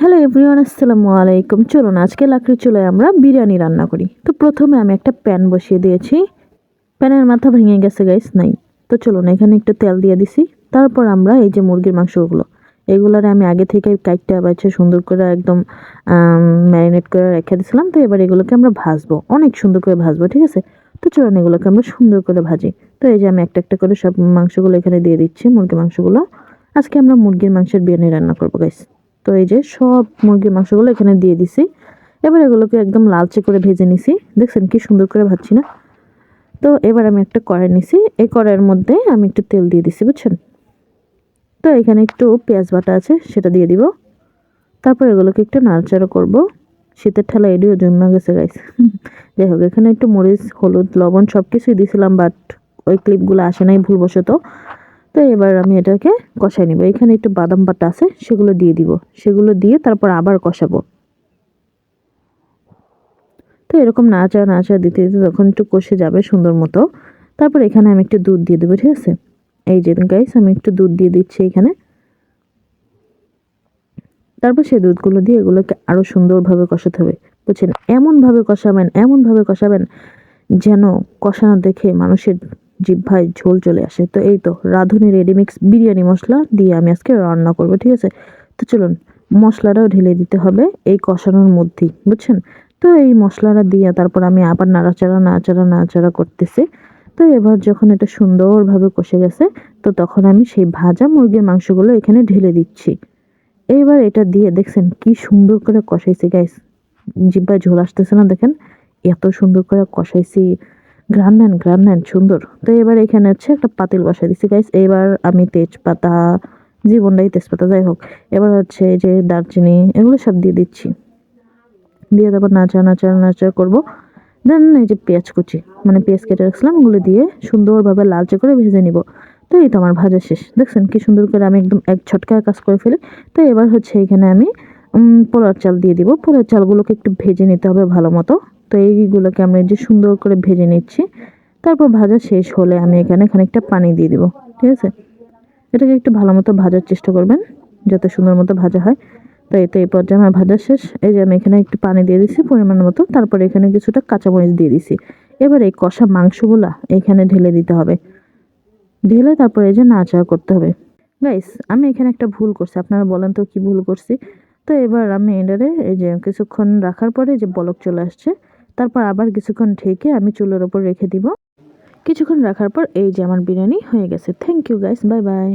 Hello everyone, আসসালামু আলাইকুম। চলুন আজকে লাকড়ির চুলায় আমরা বিরিয়ানি রান্না করি। তো প্রথমে আমি একটা প্যান বসিয়ে দিয়েছি। প্যানের মাথা ভেঙে গেছে গাইস, নাই। তো চলুন এখানে একটু তেল দিয়ে দিছি। তারপর আমরা এই যে মুরগির মাংসগুলো, এগুলারে আমি আগে থেকে কাইটটা বাছে সুন্দর করে একদম ম্যারিনেট করে রেখে দিয়েছিলাম। তো এবার এগুলোকে আমরা ভাজবো, অনেক সুন্দর করে ভাজবো, ঠিক আছে? তো চলুন এগুলোকে আমরা সুন্দর করে ভাজি। তো এই যে আমি একটা একটা করে সব মাংসগুলো এখানে দিয়ে দিচ্ছি, মুরগির মাংসগুলো। আজকে আমরা মুরগির মাংসের বিরিয়ানি রান্না করবো গাইস। তো এই যে সব মুরগির মাংসগুলো এখানে দিয়ে দিছি। এবার এগুলোকে একদম লালচে করে ভেজে নিছি। দেখছেন কি সুন্দর করে ভাজছি না? তো এবার আমি একটা কড়াই নিছি। এই কড়াইয়ের মধ্যে আমি একটু তেল দিয়ে দিছি, বুঝছেন? তো এখানে একটু পেঁয়াজ বাটা আছে, সেটা দিয়ে দিব। তারপর এগুলোকে একটু নাড়াচাড়া করব। শীতের ঠেলা এডিও জমা গেছে গাইস। যাই হোক, এখানে একটু মরিচ, হলুদ, লবণ সব কিছুই দিয়েছিলাম, বাট ওই ক্লিপগুলো আসে নাই ভুলবশত। তো এবার আমি এটাকে কষাই নিব। এখানে একটু বাদাম বাটা আছে, সেগুলো দিয়ে দিব। সেগুলো দিয়ে তারপর আবার কষাবো। তো এরকম নাড়াচাড়া নাড়াচাড়া দিতে দিতে যখন একটু কষে যাবে সুন্দর মতো, তারপর এখানে আমি একটু দুধ দিয়ে দেবো, ঠিক আছে? এই যে গাইস, আমি একটু দুধ দিয়ে দিচ্ছি এখানে। তারপর সেই দুধগুলো দিয়ে এগুলোকে আরো সুন্দরভাবে কষাতে হবে, বুঝছেন? এমনভাবে কষাবেন যেন কষানো দেখে মানুষের জিহ্বায় ঝোল চলে আসে। তো এই তো রাঁধুনি রেডিমিক্স বিরিয়ানি মশলা দিয়ে আমি আজকে রান্না করবো, ঠিক আছে? তো চলুন মশলাটাও ঢেলে দিতে হবে এই কষানোর মধ্যেই, বুঝছেন? তো এই মশলাটা দিয়ে তারপর আমি আবার নাড়াচাড়া নাড়াচাড়া নাড়াচাড়া করতেছি। তো এবার যখন এটা সুন্দরভাবে কষে গেছে, তো তখন আমি সেই ভাজা মুরগির মাংসগুলো এখানে ঢেলে দিচ্ছি। এবার এটা দিয়ে দেখছেন কি সুন্দর করে কষাইছি গাইস, জিহ্বায় ঝোল আসতেছে না? দেখেন এত সুন্দর করে কষাইছি। ঘ্রাণ নেন সুন্দর। তো এবার এখানে হচ্ছে একটা পাতিল বসাই দিচ্ছি গাইস। এবার আমি তেজপাতা, জীবনটাই তেজপাতা, যাই হোক, এবার হচ্ছে এই যে দারচিনি, এগুলো সব দিয়ে দিচ্ছি। দিয়ে তারপর নাড়াচাড়া নাড়াচাড়া নাড়াচাড়া করবো। দেন এই যে পেঁয়াজ কুচি, মানে পেঁয়াজ কেটে রাখছিলাম, ওগুলো দিয়ে সুন্দরভাবে লালচে করে ভেজে নিব। তো এই তো আমার ভাজা শেষ। দেখছেন কি সুন্দর করে আমি একদম এক ঝটকায় কাজ করে ফেলি। তো এবার হচ্ছে এখানে আমি পোলার চাল দিয়ে দিব। পোলার চালগুলোকে একটু ভেজে নিতে হবে ভালো মতো। তো এইগুলোকে আমরা এই যে সুন্দর করে ভেজে নিচ্ছি। তারপর ভাজা শেষ হলে আমি এখানে খানিকটা পানি দিয়ে দিব, ঠিক আছে? এটাকে একটু ভালো মতো ভাজার চেষ্টা করবেন, যাতে সুন্দর মতো ভাজা হয়। তো এই তো এই পর্যায়ে আমার ভাজা শেষ। এই যে আমি এখানে একটু পানি দিয়ে দিছি পরিমাণ মতো। তারপর এখানে কিছুটা কাঁচামরিচ দিয়ে দিছি। এবার এই কষা মাংসগুলা এখানে ঢেলে দিতে হবে। ঢেলে তারপর এই যে নাড়াচাড়া করতে হবে। গাইস, আমি এখানে একটা ভুল করছি, আপনারা বলেন তো কি ভুল করছি? তো এবার আমি এটারে এই যে কিছুক্ষণ রাখার পরে যে বলক চলে আসছে, তারপর আবার কিছুক্ষণ ঢেকে আমি চুলার উপর রেখে দিব। কিছুক্ষণ রাখার পর এই যে আমার বিরিয়ানি হয়ে গেছে। Thank you guys, bye by.